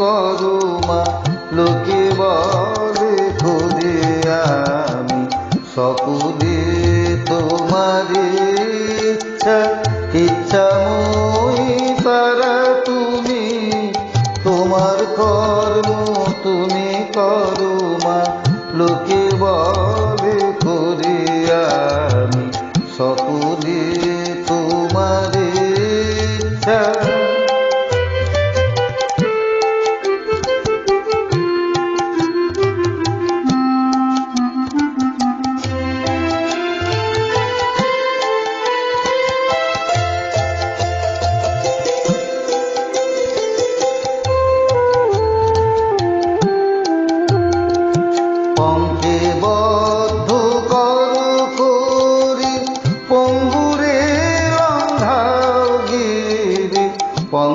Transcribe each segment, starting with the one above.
করো মা লোকে বলে করি আমি সকলে তোমার ইচ্ছা ইচ্ছাময়ী তারা তুমি তোমার কর্ম তুমি করো মা লোকে বলে করি আমি সকলে তোমার ইচ্ছা।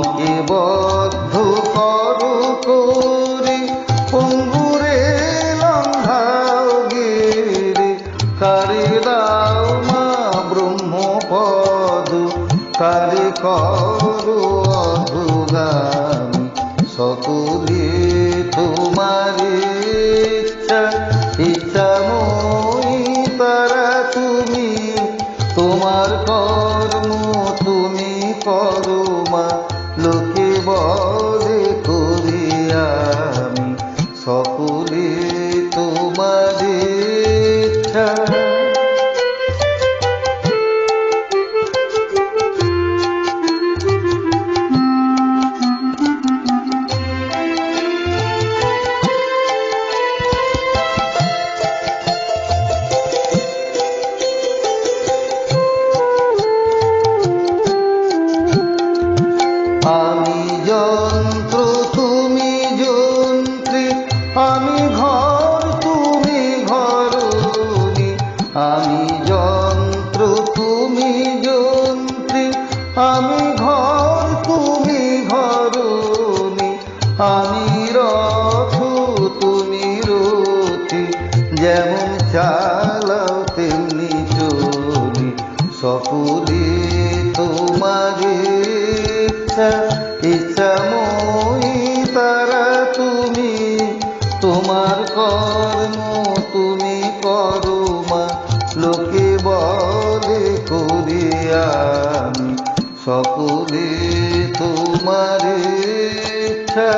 পঙ্ক্তিবদ্ধ করো করি পঙ্গুরে লঙ্ঘাও গিরি কারি দাও মা ব্রহ্মপদ কারি করো অধুগামী সকলে তোমার ইচ্ছা ইচ্ছাময়ী তারা তুমি তোমার কর্ম তুমি করো মা লোকে বলে করি আমি সকলে তোমার ইচ্ছা। আমি যন্ত্র তুমি যন্ত্রী আমি ঘর তুমি ঘরণী আমি যন্ত্র তুমি যন্ত্রী আমি ঘর তুমি ঘরণী আমি রথ তুমি রথী যেমন চালাও তেমনি চলি সকলে তোমার ইচ্ছা ইচ্ছাময়ী তারা তুমি তোমার কর্ম তুমি করো মা লোকে বলে করি আমি সকলে তোমার ইচ্ছা।